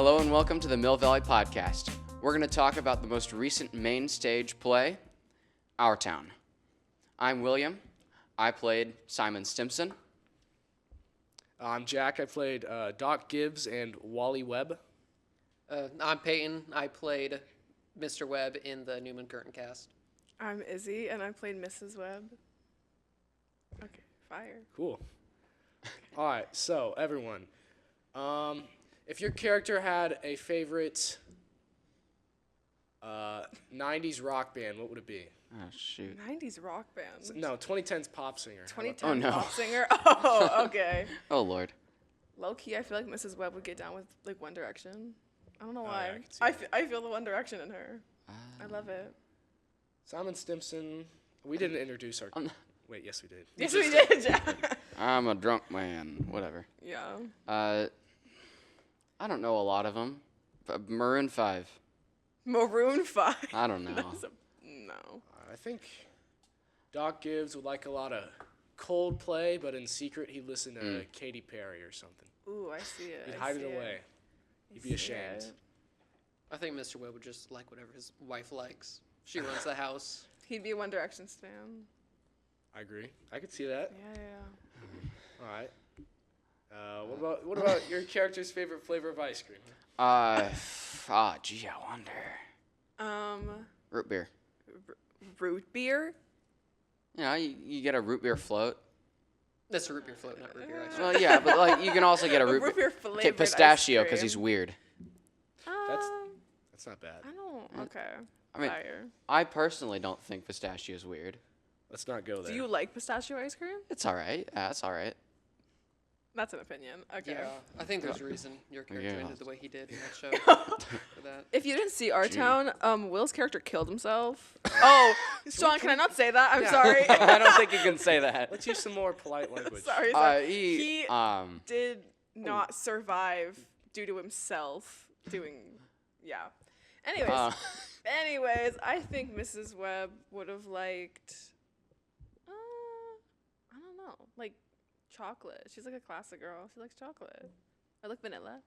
Hello and welcome to the Mill Valley Podcast. We're going to talk about the most recent main stage play, Our Town. I'm William. I played Simon Stimson. I'm Jack. I played Doc Gibbs and Wally Webb. I'm Peyton. I played Mr. Webb in the Newman Curtin cast. I'm Izzy, and I played Mrs. Webb. Okay, fire. Cool. All right, so everyone, if your character had a favorite 90s rock band, what would it be? Oh, shoot. 90s rock band. No, 2010s pop singer. 2010 Oh, no. pop singer. Oh, okay. Oh, Lord. Low key, I feel like Mrs. Webb would get down with like One Direction. I don't know yeah, why. I can see I, that. I feel the One Direction in her. I love it. Simon Stimson. We didn't introduce our. Wait, yes, we did. Yes, we did, Jack. I'm a drunk man. Whatever. Yeah. I don't know a lot of them. Maroon 5. Maroon 5. I don't know. No. I think Doc Gibbs would like a lot of Coldplay, but in secret he'd listen to Katy Perry or something. Ooh, I see it. He'd I hide see it away. He'd be see ashamed. it. I think Mr. Webb would just like whatever his wife likes. She runs the house. He'd be a One Direction stan. I agree. I could see that. Yeah. All right. What about your character's favorite flavor of ice cream? Gee, I wonder. Root beer. Root beer. You know, you get a root beer float. That's a root beer float, not root beer ice cream. Well, yeah, but like you can also get a root beer flavored Get pistachio ice because cream. he's weird. That's not bad. I don't. Okay. I mean, Fire. I personally don't think pistachio is weird. Let's not go there. Do you like pistachio ice cream? It's all right. It's all right. That's an opinion. Okay. Yeah, I think there's a reason your character Yeah. ended the way he did in that show. For that. If you didn't see Our Town, Will's character killed himself. Oh, Shawn, can I not say that? I'm sorry. I don't think you can say that. Let's use some more polite language. sorry. He Did not survive due to himself doing. Yeah. Anyways, I think Mrs. Webb would have liked. I don't know, like chocolate. She's like a classic girl. She likes chocolate. I like vanilla.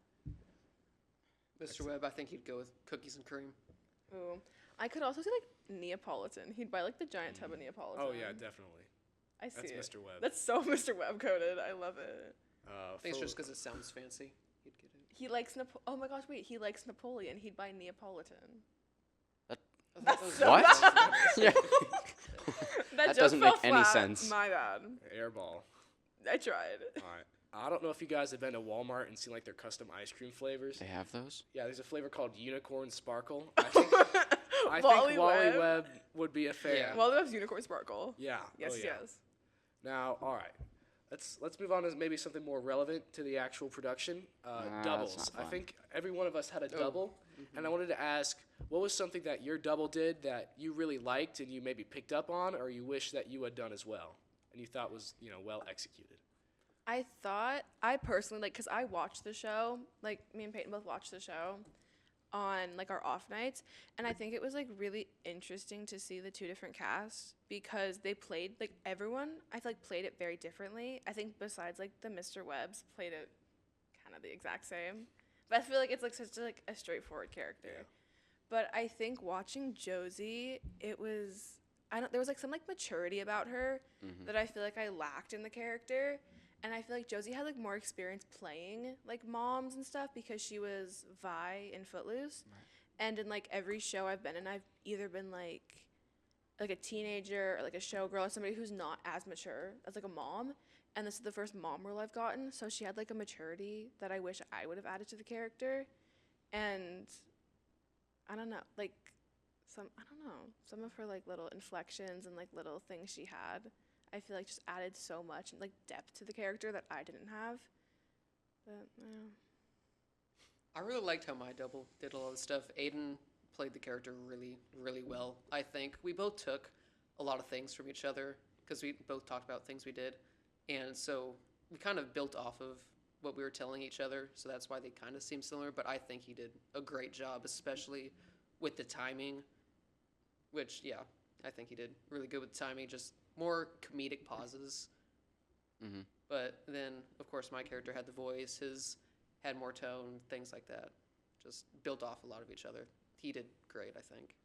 Mr. Webb, I think he'd go with cookies and cream. Ooh. I could also see like Neapolitan. He'd buy like the giant tub of Neapolitan. Oh yeah, definitely. I see That's it. Mr. Webb. That's so Mr. Webb coded. I love it. I think it's just because it sounds fancy. He'd get it. He likes oh my gosh, wait, he likes Napoleon. He'd buy Neapolitan. What? Yeah. That That joke doesn't fell make any flat. sense. My bad. Airball. I tried. All right. I don't know if you guys have been to Walmart and seen like their custom ice cream flavors. They have those? Yeah, there's a flavor called Unicorn Sparkle. I think Wally Wally Webb. Webb would be a fan. Yeah. Well, that's Unicorn Sparkle. Yeah. Yes, oh, yeah. yes. Now, all right. Let's move on to maybe something more relevant to the actual production. That's Doubles. not I fun. think every one of us had a double, and I wanted to ask, what was something that your double did that you really liked and you maybe picked up on, or you wish that you had done as well, and you thought was well executed? I personally, like, because I watched the show, like, me and Peyton both watched the show on, like, our off nights, and I think it was, like, really interesting to see the two different casts because they played, like, everyone, I feel like, played it very differently. I think besides, like, the Mr. Webbs played it kind of the exact same. But I feel like it's, like, such, like, a straightforward character. Yeah. But I think watching Josie, it was, there was, like, some, like, maturity about her that I feel like I lacked in the character. And I feel like Josie had, like, more experience playing, like, moms and stuff because she was Vi in Footloose. Right. And in, like, every show I've been in, I've either been, like a teenager or, like, a showgirl or somebody who's not as mature as, like, a mom. And this is the first mom role I've gotten. So she had, like, a maturity that I wish I would have added to the character. And I don't know, like, some of her, like, little inflections and, like, little things she had, I feel like just added so much and like depth to the character that I didn't have. But yeah. I really liked how my double did a lot of stuff. Aiden played the character really, really well. I think we both took a lot of things from each other because we both talked about things we did. And so we kind of built off of what we were telling each other. So that's why they kind of seem similar. But I think he did a great job, especially with the timing, which, yeah, I think he did really good with timing. Just more comedic pauses. But then, of course, my character had the voice. His had more tone, things like that. just built off a lot of each other. He did great, I think.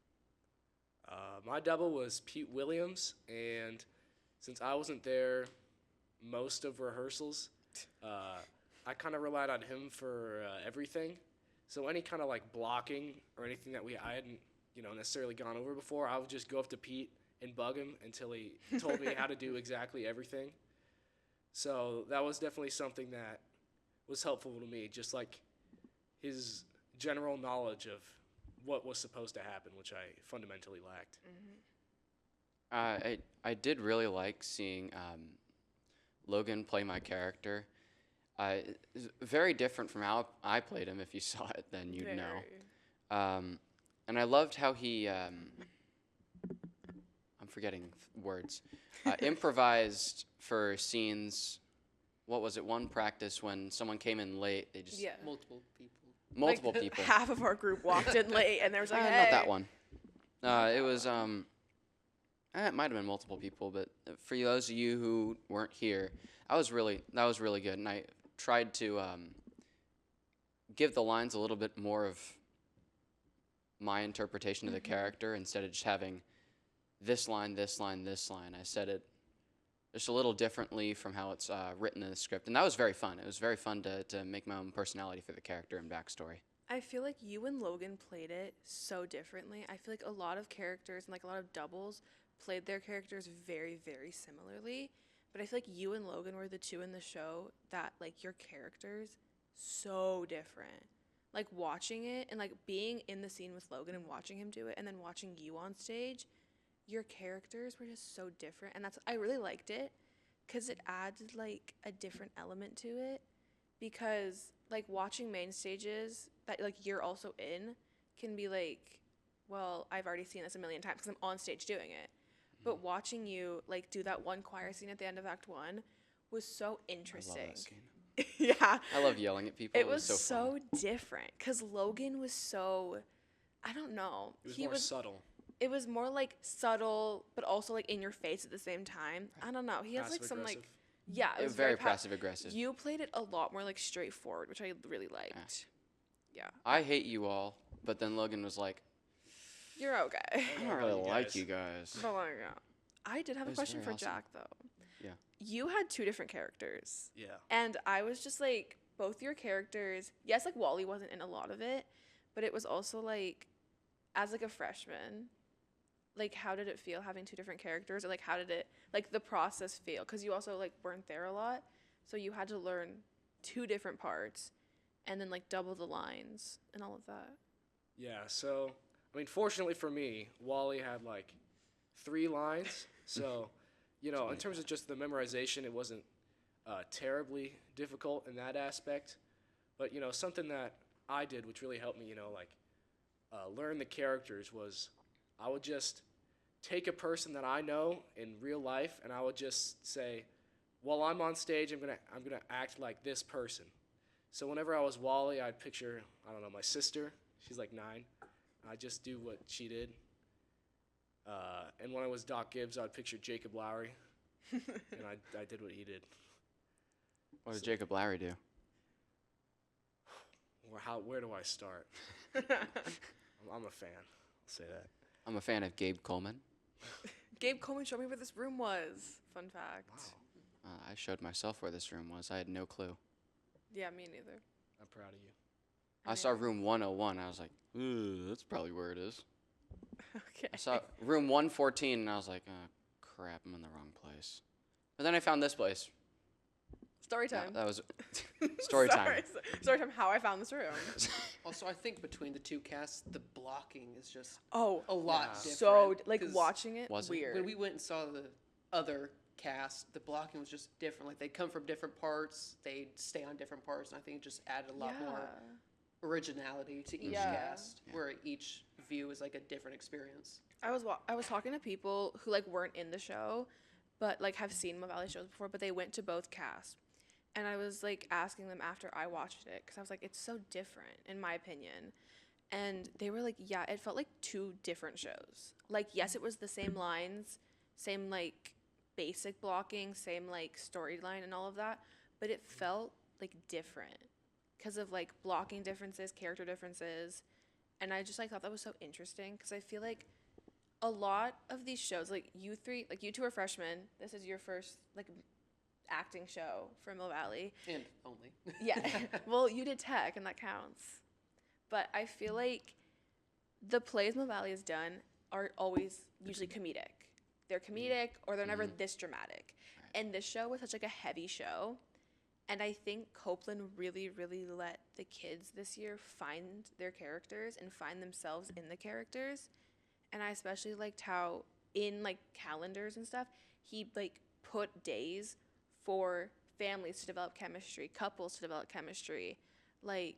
My double was Pete Williams, and since I wasn't there most of rehearsals, I kind of relied on him for everything. So any kind of like blocking or anything that I hadn't necessarily gone over before, I would just go up to Pete and bug him until he told me how to do exactly everything. So that was definitely something that was helpful to me, just like his general knowledge of what was supposed to happen, which I fundamentally lacked. I did really like seeing Logan play my character. It's very different from how I played him. If you saw it, then you'd know. And I loved how he, I'm forgetting words, improvised for scenes. What was it? One practice when someone came in late, they just Multiple people. multiple Like, people. Half of our group walked in late, and there was like, hey. Not that one. It was it might have been multiple people, but for those of you who weren't here, that was really good, and I tried to give the lines a little bit more of my interpretation of the character instead of just having this line, this line, this line. I said it just a little differently from how it's written in the script, and that was very fun. It was very fun to make my own personality for the character and backstory. I feel like you and Logan played it so differently. I feel like a lot of characters and like a lot of doubles played their characters very, very similarly. But I feel like you and Logan were the two in the show that like your characters so different. Like watching it and like being in the scene with Logan and watching him do it and then watching you on stage, your characters were just so different. And I really liked it because it added like a different element to it. Because like watching main stages that like you're also in can be like, well, I've already seen this a million times because I'm on stage doing it. But watching you like do that one choir scene at the end of Act 1 was so interesting. I love that scene. Yeah. I love yelling at people. It was so fun. different because Logan was so, I don't know. It was more subtle. It was more like subtle, but also like in your face at the same time. I don't know. He has like some like, yeah, it was very passive aggressive. You played it a lot more like straightforward, which I really liked. Yeah. I hate you all, but then Logan was like, You're okay. I don't really like you guys. But like, yeah. I did have a was question very for awesome. Jack though. Yeah. You had two different characters. Yeah. And I was just like, both your characters, yes, like Wally wasn't in a lot of it, but it was also like, as like a freshman, like how did it feel having two different characters? Or like how did it, like the process feel? Because you also like weren't there a lot. So you had to learn two different parts and then like double the lines and all of that. Yeah, so, I mean, fortunately for me, Wally had like 3 lines. So, in terms of just the memorization, it wasn't terribly difficult in that aspect. But, something that I did, which really helped me, learn the characters was I would just take a person that I know in real life and I would just say, while I'm on stage, I'm gonna act like this person. So whenever I was Wally, I'd picture, I don't know, my sister. She's like 9. I'd just do what she did. And when I was Doc Gibbs, I'd picture Jacob Lowry. And I did what he did. What did Jacob Lowry do? Where do I start? I'm a fan. I'll say that. I'm a fan of Gabe Coleman. Gabe Coleman showed me where this room was. Fun fact. Wow. I showed myself where this room was. I had no clue. Yeah, me neither. I'm proud of you. I saw room 101. I was like, ooh, that's probably where it is. Okay. I saw room 114, and I was like, oh, crap, I'm in the wrong place. But then I found this place. Story Yeah, time. that was story time. Story time. How I found this room. Also, I think between the two casts, the blocking is just Oh, a lot Yeah. different. so like 'cause watching it Was it? weird. when we went and saw the other cast, the blocking was just different. Like they'd come from different parts, they'd stay on different parts, and I think it just added a lot more originality to each Yeah. cast, where each view is like a different experience. I was talking to people who like weren't in the show, but like have seen Mo Valley shows before, but they went to both casts, and I was like asking them after I watched it because I was like, it's so different in my opinion, and they were like, yeah, it felt like 2 different shows. Like yes, it was the same lines, same like basic blocking, same like storyline and all of that, but it felt like different. because of like blocking differences, character differences, and I just like thought that was so interesting because I feel like a lot of these shows, like you two are freshmen. This is your first like acting show for Mill Valley. And only. Yeah. Well, you did tech, and that counts. But I feel like the plays Mill Valley has done are always usually comedic. They're comedic, or they're never this dramatic. Right. And this show was such like a heavy show, and I think Copeland really, really let the kids this year find their characters and find themselves in the characters. And I especially liked how in like calendars and stuff, he like put days for families to develop chemistry, couples to develop chemistry, like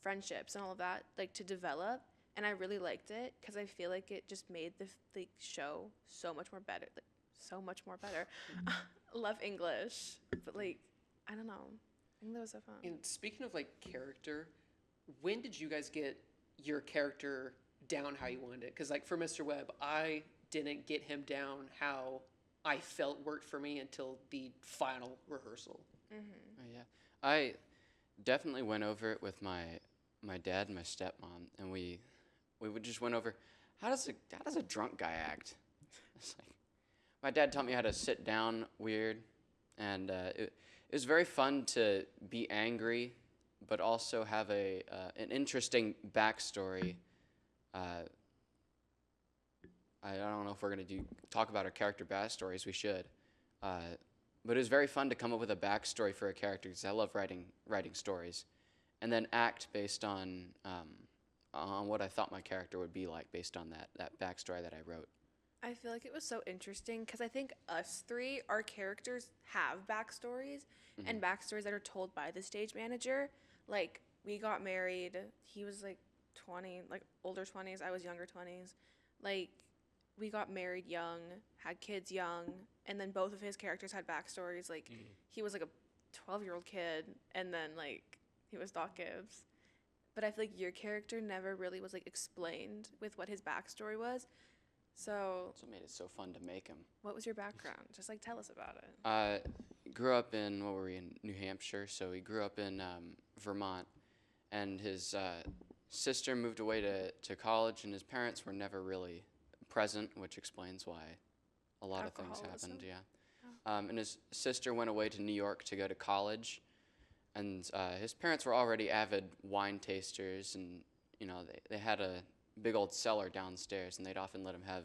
friendships and all of that, like to develop. And I really liked it because I feel like it just made the show so much more better. Like, so much more better. Love English, but like, I don't know. I think that was so fun. And speaking of like character, when did you guys get your character down how you wanted it? Because like for Mr. Webb, I didn't get him down how I felt worked for me until the final rehearsal. Oh, yeah, I definitely went over it with my dad and my stepmom, and we would just went over how does a drunk guy act. It's like, my dad taught me how to sit down weird, and it was very fun to be angry, but also have an interesting backstory. I don't know if we're going to talk about our character backstories. We should. But it was very fun to come up with a backstory for a character because I love writing stories. And then act based on what I thought my character would be like based on that backstory that I wrote. I feel like it was so interesting because I think us three, our characters have backstories and backstories that are told by the stage manager. Like, we got married. He was like 20, like older 20s. I was younger 20s. Like, we got married young, had kids young, and then both of his characters had backstories. Like, he was like a 12-year-old kid, and then like he was Doc Gibbs. But I feel like your character never really was like explained with what his backstory was. So That's what made it so fun to make him. what was your background? Just like tell us about it. Grew up in, what were we, in New Hampshire, so he grew up in Vermont, and his sister moved away to college, and his parents were never really present, which explains why a lot of things happened, yeah. And his sister went away to New York to go to college, and his parents were already avid wine tasters, and they had a big old cellar downstairs, and they'd often let him have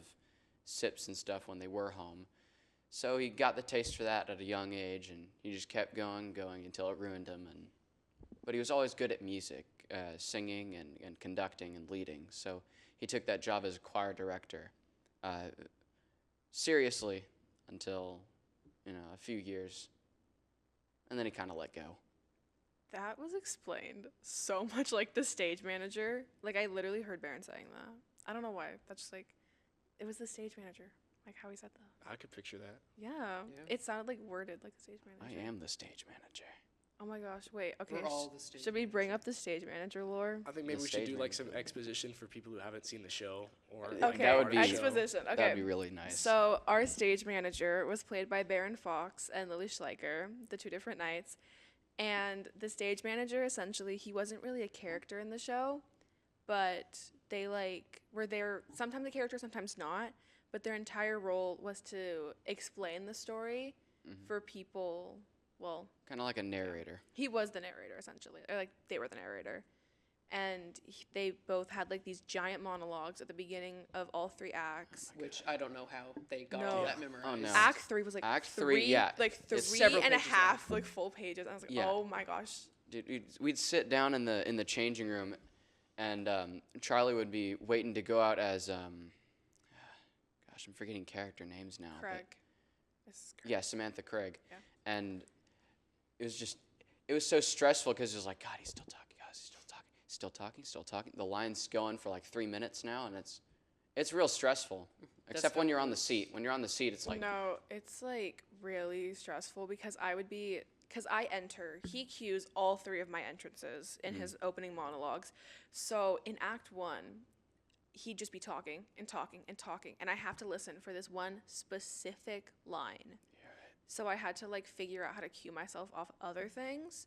sips and stuff when they were home. So he got the taste for that at a young age, and he just kept going until it ruined him. But he was always good at music, singing and conducting and leading. So he took that job as a choir director seriously until a few years, and then he kind of let go. That was explained so much like the stage manager. Like, I literally heard Baron saying that. I don't know why. That's just like, it was the stage manager. Like how he said that. I could picture that. Yeah. It sounded like worded like the stage manager. I am the stage manager. Oh my gosh. Wait. Okay. We're all the stage Should we bring up the stage manager lore? I think maybe The we should stage do like some manager. exposition for people who haven't seen the show or Okay, like, that would part be- of the show. exposition. Okay. That'd be really nice. So our stage manager was played by Baron Fox and Lily Schleicher, the two different nights. And the stage manager, essentially, he wasn't really a character in the show, but they were there, sometimes a character, sometimes not. But their entire role was to explain the story for people. Well, Kind of like a narrator. he was the narrator, essentially. Or like they were the narrator. And they both had like these giant monologues at the beginning of all three acts. Which I don't know how they got No. all that memorized. Oh, no. Act 3 was like Act three, yeah. like It's three several and a pages half like full pages. I was like, Yeah. oh my gosh. Dude, we'd sit down in the changing room, and Charlie would be waiting to go out as gosh, I'm forgetting character names now. but- Craig. Mrs. Craig. Yeah, Samantha Craig. Yeah. And it was so stressful because it was like, God, he's still talking. God, he's still talking. The line's going for like 3 minutes now, and it's real stressful. Except when you're on the seat. When you're on the seat, it's like, No, it's like really stressful because I enter, he cues all three of my entrances in his opening monologues. So in Act 1, he'd just be talking and talking and talking, and I have to listen for this one specific line. So I had to like figure out how to cue myself off other things.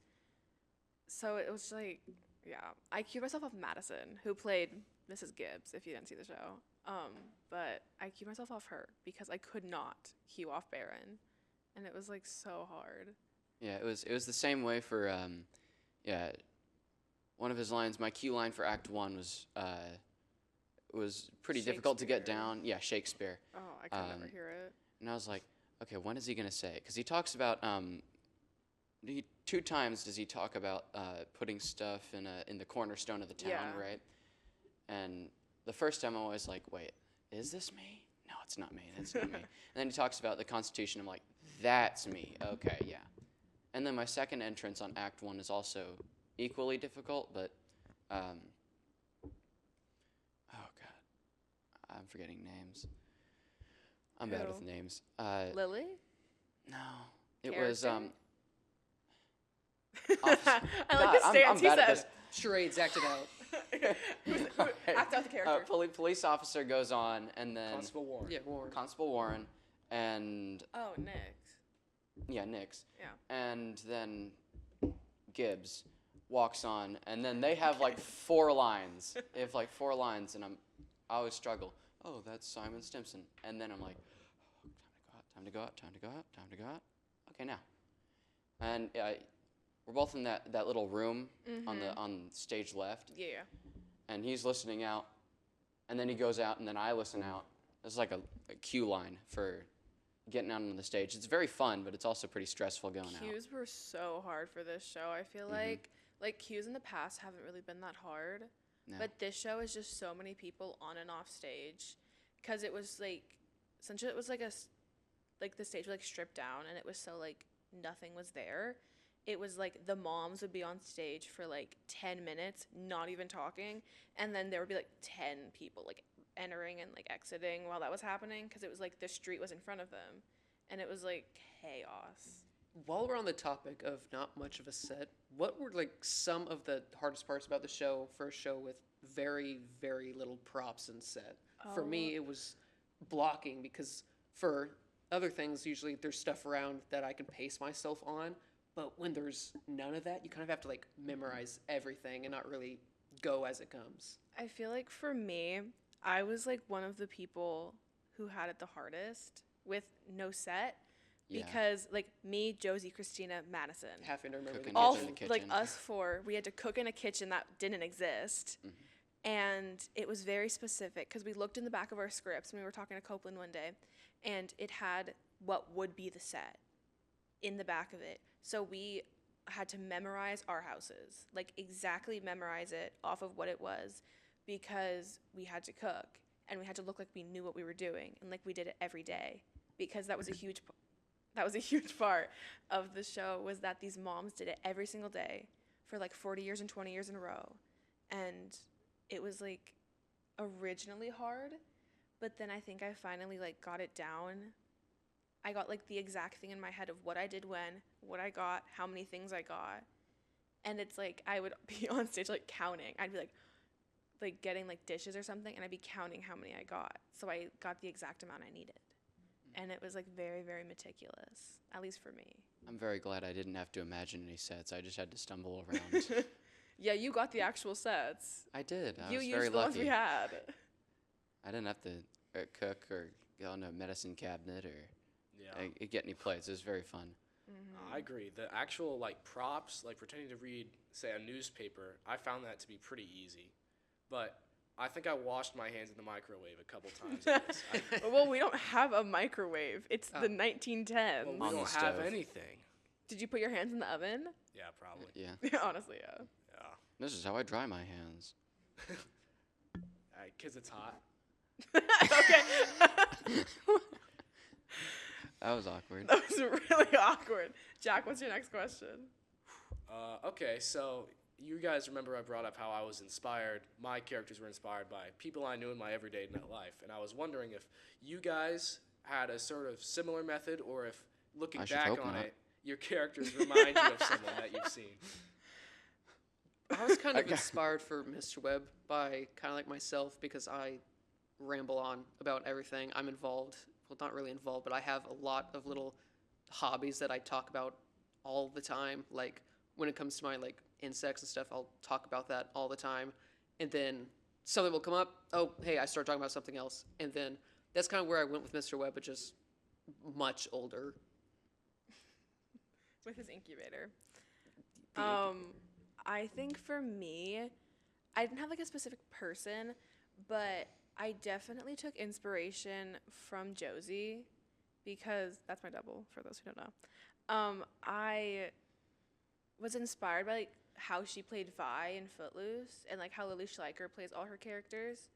So it was like, yeah, I queued myself off Madison, who played Mrs. Gibbs, if you didn't see the show. But I queued myself off her because I could not queue off Baron, and it was like so hard. Yeah, it was the same way for yeah, one of his lines. My cue line for Act 1 was pretty difficult to get Shakespeare. down. Yeah, Shakespeare. Oh, I could never hear it. And I was like, okay, when is he gonna say it? Because he talks about two times does he talk about putting stuff in the cornerstone of the town, Yeah. right? And the first time I was like, wait, is this me? No, it's not me. It's not me. And then he talks about the Constitution. I'm like, that's me. Okay, yeah. And then my second entrance on Act 1 is also equally difficult, but oh god, I'm forgetting names. I'm bad with Who? names. Lily? No, it was Character? officer- I like God, his stance. I'm He bad at said, this. Charades acted out. act out the character. Police officer goes on, and then Constable Warren. Yeah, Warren. Constable Warren, and Oh, Nick. yeah, Nix, Yeah. and then Gibbs walks on, and then they have like 4 lines. They have like 4 lines, and I always struggle. Oh, that's Simon Stimson, and then I'm like, oh, time to go out, time to go out, time to go out, time to go out. Okay, now, and we're both in that little room on stage left, Yeah. and he's listening out, and then he goes out, and then I listen out. It's like a cue line for getting out on the stage. It's very fun, but it's also pretty stressful going out. Cues were so hard for this show. I feel like cues in the past haven't really been that hard. No. But this show is just so many people on and off stage, because it was like, essentially it was like like the stage was like stripped down, and it was so like nothing was there. It was like the moms would be on stage for like 10 minutes, not even talking, and then there would be like 10 people like entering and like exiting while that was happening, because it was like the street was in front of them, and it was like chaos. While we're on the topic of not much of a set, what were like some of the hardest parts about the show for a show with very, very little props and set? For me, it was blocking, because for other things, usually there's stuff around that I can pace myself on. But when there's none of that, you kind of have to like memorize everything and not really go as it comes. I feel like for me, I was like one of the people who had it the hardest with no set, Yeah. because like me, Josie, Christina, Madison, Having to remember Cooking the all in the kitchen. like kitchen. us 4, we had to cook in a kitchen that didn't exist. And it was very specific, because we looked in the back of our scripts when we were talking to Copeland one day, and it had what would be the set in the back of it. So we had to memorize our houses, like exactly memorize it off of what it was, because we had to cook and we had to look like we knew what we were doing, and like we did it every day, because that was a huge part of the show, was that these moms did it every single day for like 40 years and 20 years in a row. And it was like originally hard, but then I think I finally like got it down. I got like the exact thing in my head of what I did when, what I got, how many things I got. And it's like I would be on stage like counting. I'd be like getting like dishes or something, and I'd be counting how many I got. So I got the exact amount I needed. And it was like very, very meticulous, at least for me. I'm very glad I didn't have to imagine any sets. I just had to stumble around. Yeah, you got the actual sets. I did. I You was used very the ones lucky. we had. I didn't have to cook or go into a medicine cabinet or Yeah. get any plates. It was very fun. I agree. The actual like props, like pretending to read, say, a newspaper, I found that to be pretty easy. But I think I washed my hands in the microwave a couple times. at this. Well, we don't have a microwave. It's the 1910s. Well, we On the don't have stove. anything. Did you put your hands in the oven? Yeah, probably. Yeah. Honestly, yeah. Yeah. This is how I dry my hands. All right, kids, it's hot. Okay. That was awkward. That was really awkward. Jack, what's your next question? Okay, so you guys remember I brought up how I was inspired, my characters were inspired by people I knew in my everyday life. And I was wondering if you guys had a sort of similar method, or if looking I should back hope on not. it, your characters remind you of someone that you've seen. I was kind of inspired for Mr. Webb by kind of like myself, because I ramble on about everything. I'm involved. Well, not really involved, but I have a lot of little hobbies that I talk about all the time, like when it comes to my like insects and stuff, I'll talk about that all the time, and then something will come up. Oh, hey, I start talking about something else, and then that's kind of where I went with Mr. Webb, but just much older. With his incubator. The I think for me, I didn't have like a specific person, but I definitely took inspiration from Josie because that's my double for those who don't know. I was inspired by like how she played Vi in Footloose and like how Lily Schleicher plays all her characters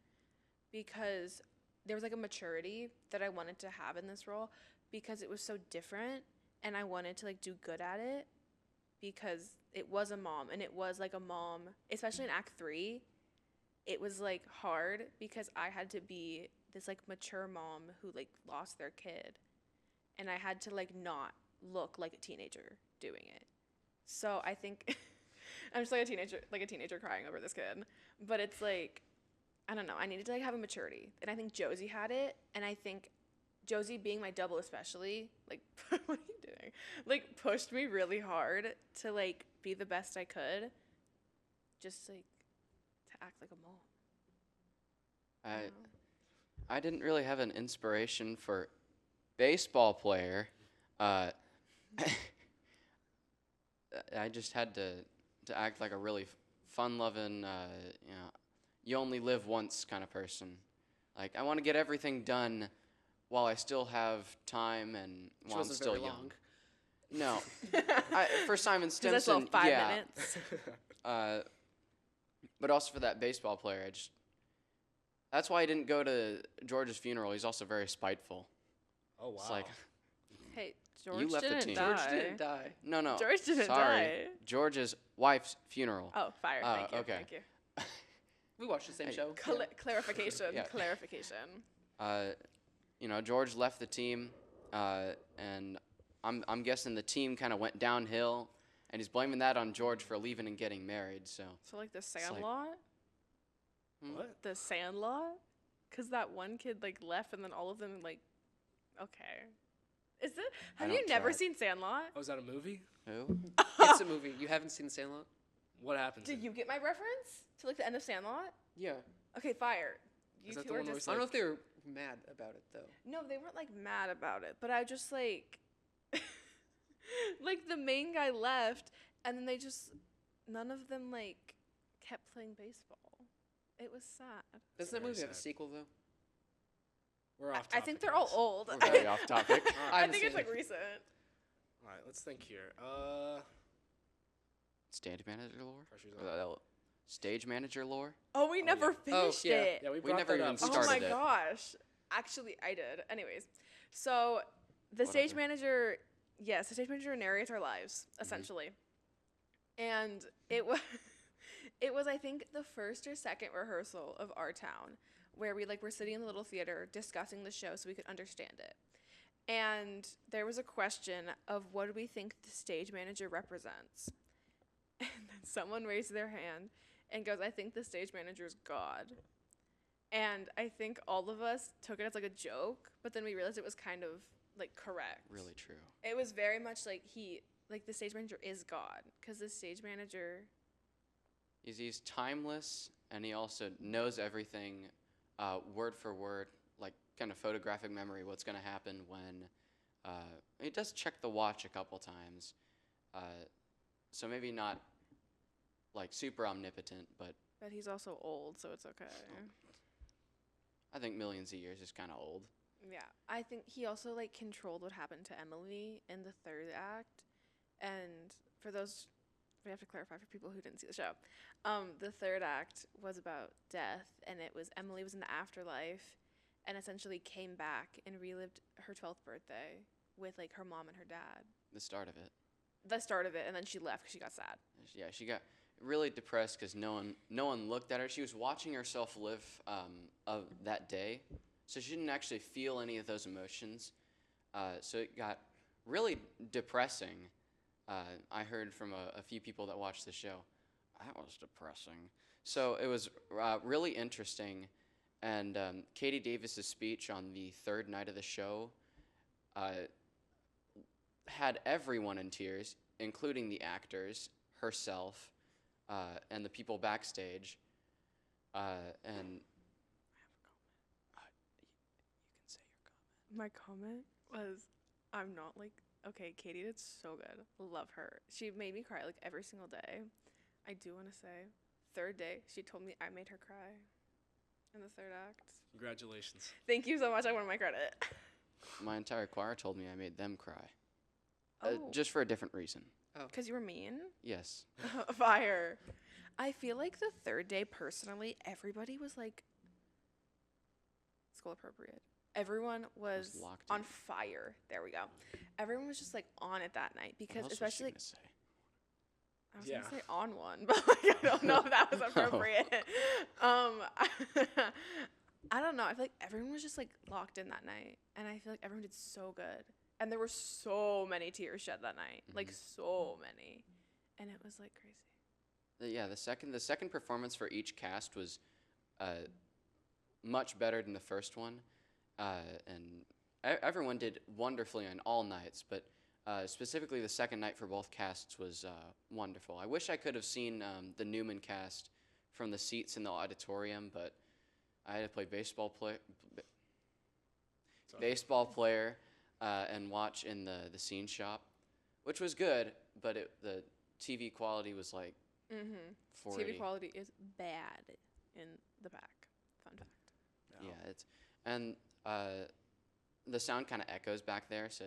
because there was like a maturity that I wanted to have in this role because it was so different and I wanted to like do good at it because it was a mom and it was like a mom, especially in Act 3. It was like hard because I had to be this like mature mom who like lost their kid and I had to like not look like a teenager doing it. So I think I'm just like a teenager crying over this kid, but it's like I don't know, I needed to like have a maturity and I think Josie had it and I think Josie being my double especially, like what are you doing? Like pushed me really hard to like be the best I could. Just like to act like a mom. I didn't really have an inspiration for baseball player. I just had to act like a really fun-loving, you only live once kind of person. Like I want to get everything done while I still have time and which while I'm wasn't still very young. long. No, for Simon Because that's all Stimson, 5 yeah. minutes. But also for that baseball player, that's why I didn't go to George's funeral. He's also very spiteful. Oh wow. It's like, Hey, George left the didn't team. die. George didn't die. no. George didn't sorry. die. George's wife's funeral. Oh, fire. Thank you. okay. Thank you. We watched the same Hey, show. Clarification. Yeah. Clarification. George left the team, and I'm guessing the team kind of went downhill, and he's blaming that on George for leaving and getting married. So So like the like- Sandlot? What? The Sandlot? Because that one kid like left and then all of them like, okay. Is it? I Have you don't never track. seen Sandlot? Oh, is that a movie? who? It's a movie. You haven't seen Sandlot? What happens? Did you get my reference to like the end of Sandlot? Yeah. Okay, fire. You Is that two the are one where just I don't know like- if they were mad about it though. no, they weren't like mad about it, but I just like like the main guy left and then they just none of them like kept playing baseball. It was sad. Doesn't that very movie have a sad. sequel though? We're off. I think topic, they're all guys. old. We're very off topic. I haven't think it's seen like it. recent. All right, let's think here. Stage manager lore? Pressure's Or on. Stage manager lore? Oh, we never yeah. finished yeah. it. Yeah, we We brought never that even up. started Oh my it. gosh. Actually, I did. Anyways, so the stage Whatever. manager, yes, the stage manager narrates our lives essentially, and it was, it was I think the first or second rehearsal of Our Town where we like were sitting in the little theater discussing the show so we could understand it, and there was a question of what do we think the stage manager represents, and then someone raised their hand and goes, I think the stage manager is God. And I think all of us took it as like a joke, but then we realized it was kind of like correct. Really true. It was very much like the stage manager is God, because the stage manager. He's timeless, and he also knows everything, word for word, like kind of photographic memory. What's going to happen when he does check the watch a couple times, so maybe not like super omnipotent, but But he's also old, so it's okay. I think millions of years is kind of old. Yeah, I think he also like controlled what happened to Emily in the third act, and for those, we have to clarify for people who didn't see the show. The third act was about death, and it was Emily was in the afterlife, and essentially came back and relived her 12th birthday with like her mom and her dad. The start of it. The start of it, and then she left because she got sad. Yeah, she got really depressed because no one looked at her. She was watching herself live of that day, so she didn't actually feel any of those emotions. So it got really depressing. I heard from a few people that watched the show, that was depressing. So it was really interesting, and Katie Davis's speech on the third night of the show had everyone in tears, including the actors. herself, and the people backstage, and you can say your comment. My comment was, I'm not like, okay, Katie did so good. Love her. She made me cry like every single day. I do want to say, third day, she told me I made her cry in the third act. Congratulations. Thank you so much. I want my credit. My entire choir told me I made them cry, Oh, just for a different reason. because you were mean? Yes. Fire. I feel like the third day, personally, everybody was like, school appropriate. Everyone was locked on in. fire. There we go. Everyone was just like on it that night because, What else was she especially, like, gonna say? I was Yeah. gonna say on one, but like I don't know if that was appropriate. I don't know. I feel like everyone was just like locked in that night, and I feel like everyone did so good, and there were so many tears shed that night, like so many, and it was like crazy. Yeah, the second performance for each cast was much better than the first one, and everyone did wonderfully on all nights, but specifically the second night for both casts was wonderful. I wish I could have seen the Newman cast from the seats in the auditorium, but I had to play baseball player and watch in the scene shop, which was good, but the TV quality was like 480. TV quality is bad in the back. Fun fact. No. Yeah, and the sound kind of echoes back there, so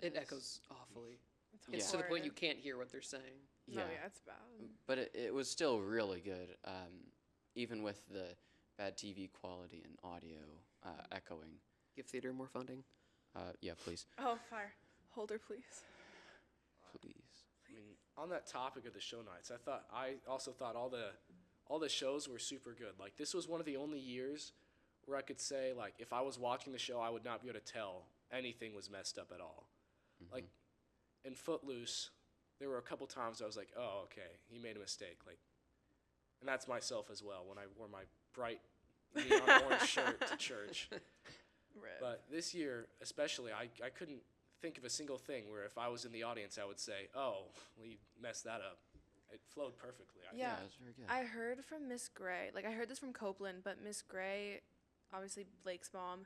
It echoes awfully. It's It's to the point you horrid. can't hear what they're saying. yeah. No, yeah, it's bad. But it was still really good, even with the bad TV quality and audio echoing. Give theater more funding. Yeah, please, Oh, fire. Holder, please. please. I mean, on that topic of the show nights, I also thought all the shows were super good. Like, this was one of the only years where I could say, like, if I was watching the show, I would not be able to tell anything was messed up at all. Like, in Footloose, there were a couple times I was like, oh, okay, he made a mistake. Like, and that's myself as well when I wore my bright neon orange shirt to church. Rip. But this year, especially, I couldn't think of a single thing where if I was in the audience, I would say, oh, well, you messed that up. It flowed perfectly. Yeah. it was very good. I heard from Miss Gray, like I heard this from Copeland, but Miss Gray, obviously Blake's mom,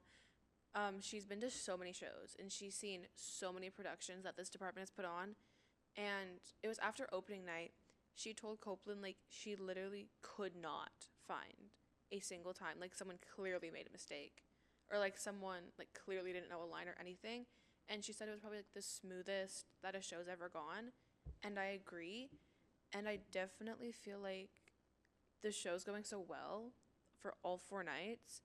she's been to so many shows and she's seen so many productions that this department has put on. And it was after opening night, she told Copeland like she literally could not find a single time like someone clearly made a mistake or like someone like clearly didn't know a line or anything. And she said it was probably like the smoothest that a show's ever gone. And I agree. And I definitely feel like the show's going so well for all 4 nights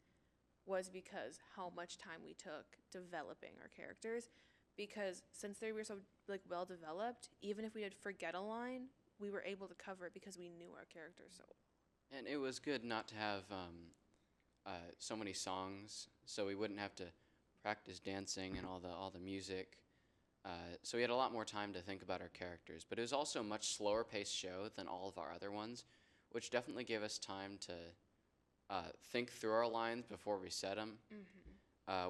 was because how much time we took developing our characters. Because since they were so like well developed, even if we did forget a line, we were able to cover it because we knew our characters so well. And it was good not to have so many songs, so we wouldn't have to practice dancing and all the music. So we had a lot more time to think about our characters. But it was also a much slower paced show than all of our other ones, which definitely gave us time to think through our lines before we said them.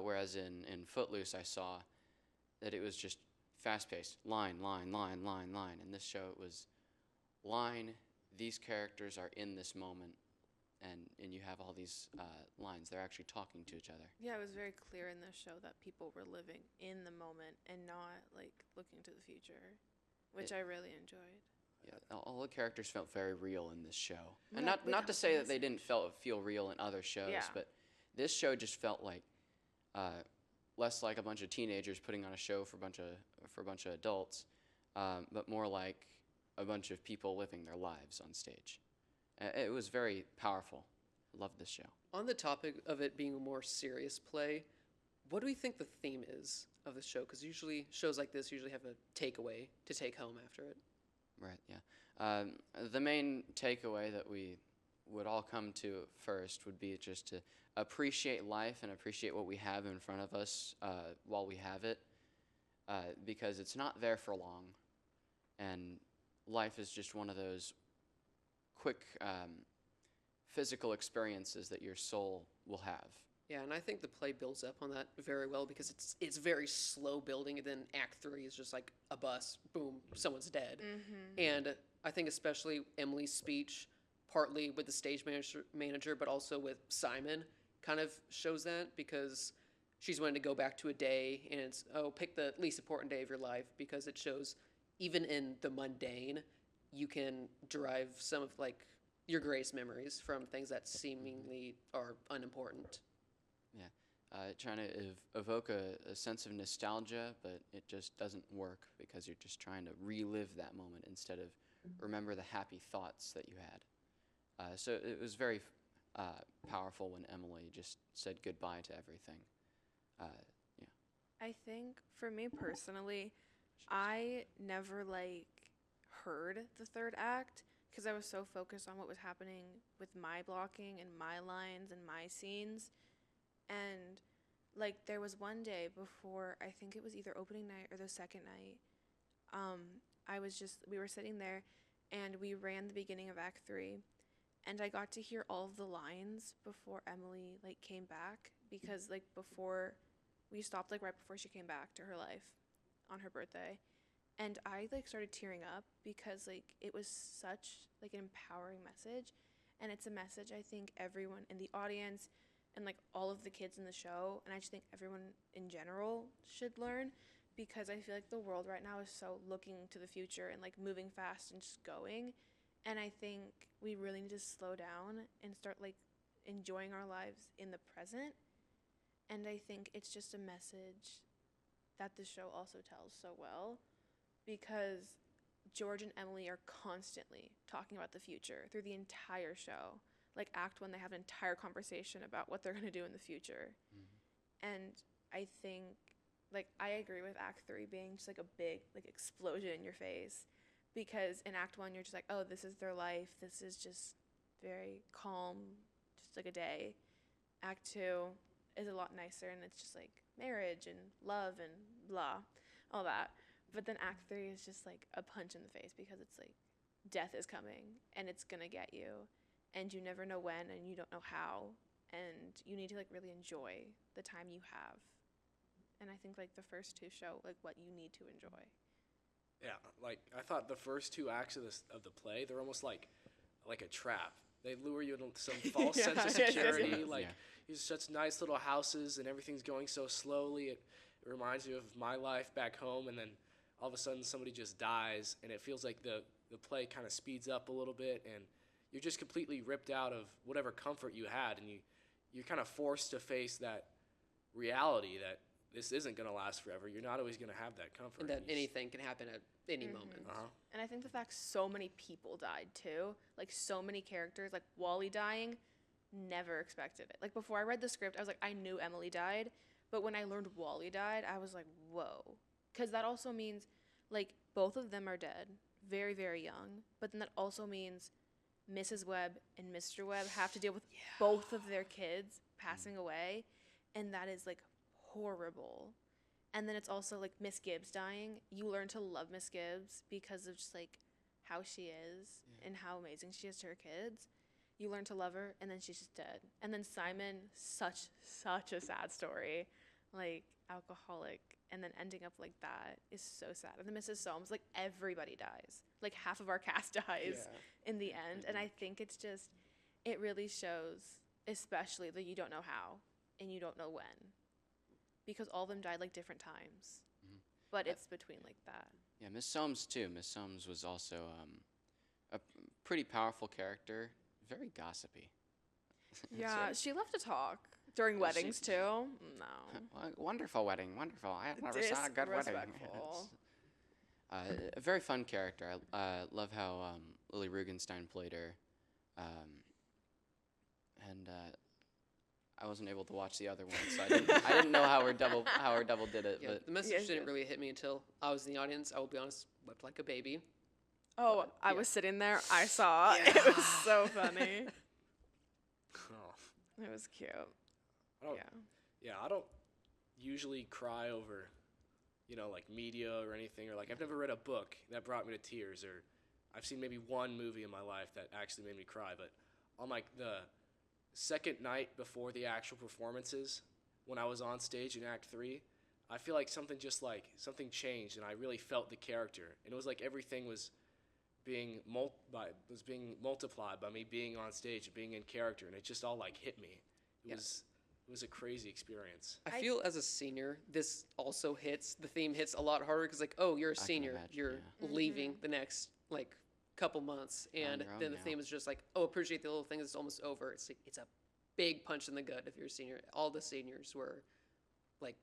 Whereas in Footloose, I saw that it was just fast paced, line, line, line, line, line. In this show, it was line, these characters are in this moment, and you have all these lines. They're actually talking to each other. Yeah, it was very clear in this show that people were living in the moment and not like looking to the future, which I really enjoyed. Yeah, all the characters felt very real in this show. And Yeah, not to say that they without didn't feel real in other shows, Yeah. but this show just felt like less like a bunch of teenagers putting on a show for a bunch of adults, but more like a bunch of people living their lives on stage. It was very powerful. Loved this show. On the topic of it being a more serious play, what do we think the theme is of the show? Because usually shows like this usually have a takeaway to take home after it. Right, yeah. The main takeaway that we would all come to first would be just to appreciate life and appreciate what we have in front of us while we have it, because it's not there for long, and life is just one of those quick physical experiences that your soul will have. Yeah, and I think the play builds up on that very well because it's very slow building, and then Act 3 is just like a bus, boom, someone's dead. And I think especially Emily's speech, partly with the stage manager, but also with Simon, kind of shows that because she's wanting to go back to a day, and it's, oh, pick the least important day of your life, because it shows even in the mundane, you can derive some of like your greatest memories from things that seemingly are unimportant. Yeah. Trying to evoke a sense of nostalgia, but it just doesn't work because you're just trying to relive that moment instead of remember the happy thoughts that you had. So it was very powerful when Emily just said goodbye to everything. Yeah. I think for me personally, I never like heard the third act because I was so focused on what was happening with my blocking and my lines and my scenes. And like there was one day before, I think it was either opening night or the second night, we were sitting there and we ran the beginning of Act 3 and I got to hear all of the lines before Emily like came back, because like before we stopped like right before she came back to her life on her birthday, and I like started tearing up because like it was such like an empowering message, and it's a message I think everyone in the audience and like all of the kids in the show, and I just think everyone in general should learn, because I feel like the world right now is so looking to the future and like moving fast and just going, and I think we really need to slow down and start like enjoying our lives in the present. And I think it's just a message that the show also tells so well, because George and Emily are constantly talking about the future through the entire show. Like Act 1, they have an entire conversation about what they're going to do in the future. Mm-hmm. And I think, like, I agree with Act 3 being just like a big like explosion in your face, because in Act 1 you're just like, oh, this is their life, this is just very calm, just like a day. Act 2 is a lot nicer, and it's just like marriage and love and blah, all that. But then Act 3 is just like a punch in the face, because it's like death is coming and it's gonna get you, and you never know when and you don't know how, and you need to like really enjoy the time you have. And I think like the first two show like what you need to enjoy. Yeah, like I thought the first two acts of the play, they're almost like a trap. They lure you into some false sense of security. Like these such nice little houses and everything's going so slowly. It reminds you of my life back home, and then all of a sudden somebody just dies, and it feels like the play kind of speeds up a little bit, and you're just completely ripped out of whatever comfort you had, and you're kind of forced to face that reality that this isn't going to last forever. You're not always going to have that comfort. And that anything can happen at any moment. Uh-huh. And I think the fact so many people died too, like so many characters, like Wally dying, never expected it. Like before I read the script, I was like, I knew Emily died, but when I learned Wally died, I was like, whoa. Because that also means like both of them are dead, very, very young, but then that also means Mrs. Webb and Mr. Webb have to deal with both of their kids passing away, and that is like horrible. And then it's also like Miss Gibbs dying. You learn to love Miss Gibbs because of just like how she is and how amazing she is to her kids. You learn to love her, and then she's just dead. And then Simon, such a sad story, like alcoholic, and then ending up like that is so sad. And then Mrs. Soames, like everybody dies. Like half of our cast dies in the end. And I think it's just, it really shows, especially that you don't know how and you don't know when, because all of them died like different times. Mm-hmm. But it's between like that. Yeah, Miss Soames too. Miss Soames was also a pretty powerful character, very gossipy. Yeah, she loved to talk during weddings too. No. Wonderful wedding, wonderful. I have never saw a good wedding. A very fun character. I love how Lily Rugenstein played her, and I wasn't able to watch the other one, so I didn't know how her double did it. Yeah, but the message didn't really hit me until I was in the audience. I will be honest, wept like a baby. Oh, but, I was sitting there. I saw. Yeah. It was so funny. It was cute. I don't usually cry over, like media or anything, or like I've never read a book that brought me to tears, or I've seen maybe one movie in my life that actually made me cry. But on like the second night before the actual performances, when I was on stage in Act 3, I feel like something changed, and I really felt the character, and it was like everything was being multiplied by me being on stage and being in character, and it just all like hit me. Yeah. It was a crazy experience. I feel as a senior, this also hits, the theme hits a lot harder because, like, oh, you're a can senior. imagine, You're leaving the next, like, couple months. And your own then the now. theme is just like, oh, appreciate the little things. It's almost over. It's like, it's a big punch in the gut if you're a senior. All the seniors were, like,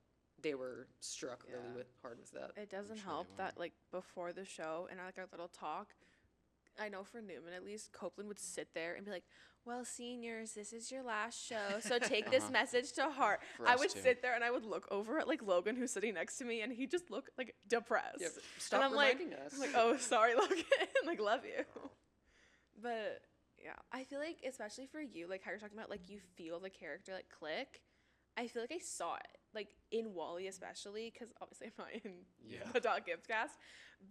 they were struck really hard with that. It doesn't sure they help were. that like before the show and like our little talk, I know for Newman at least, Copeland would sit there and be like, "Well, seniors, this is your last show, so take this message to heart." For I us would too. sit there and I would look over at like Logan, who's sitting next to me, and he just looked like depressed. Yeah, but stop and I'm like, reminding us. I'm like, "Oh, sorry, Logan. Like, love you." But yeah, I feel like especially for you, like how you're talking about, like you feel the character like click. I feel like I saw it, like in Wally especially, because obviously I'm not in Yeah. the Dog Gibbs cast,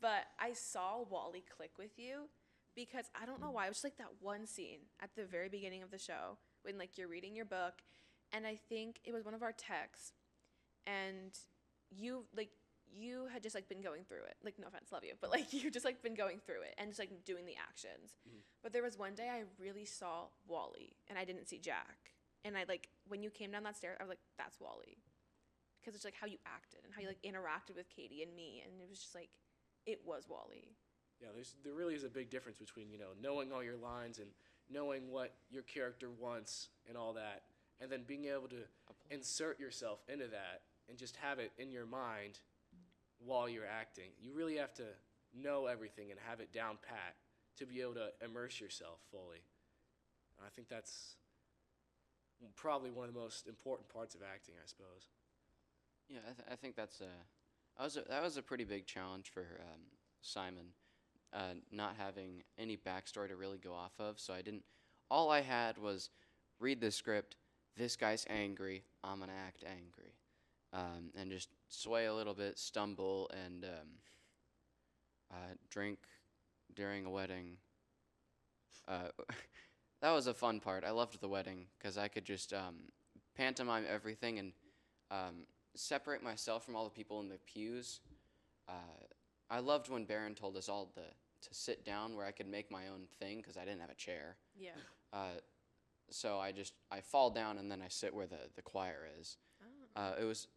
but I saw Wally click with you because I don't know why. It was just like that one scene at the very beginning of the show when like you're reading your book, and I think it was one of our texts, and you had just like been going through it. Like, no offense, love you, but like you just like been going through it and just like doing the actions. But there was one day I really saw Wally and I didn't see Jack. And I like, when you came down that stair, I was like, that's Wally. Because it's like how you acted and how you like interacted with Katie and me. And it was just like, it was Wally. Yeah, there really is a big difference between, knowing all your lines and knowing what your character wants and all that, and then being able to insert yourself into that and just have it in your mind while you're acting. You really have to know everything and have it down pat to be able to immerse yourself fully. And I think that's probably one of the most important parts of acting, I suppose. Yeah, I think that was a pretty big challenge for Simon, not having any backstory to really go off of. So all I had was read the script. This guy's angry. I'm gonna act angry, and just sway a little bit, stumble, and drink during a wedding. That was a fun part. I loved the wedding because I could just pantomime everything and separate myself from all the people in the pews. I loved when Baron told us all to sit down where I could make my own thing because I didn't have a chair. Yeah. So I fall down and then I sit where the choir is. Oh. It was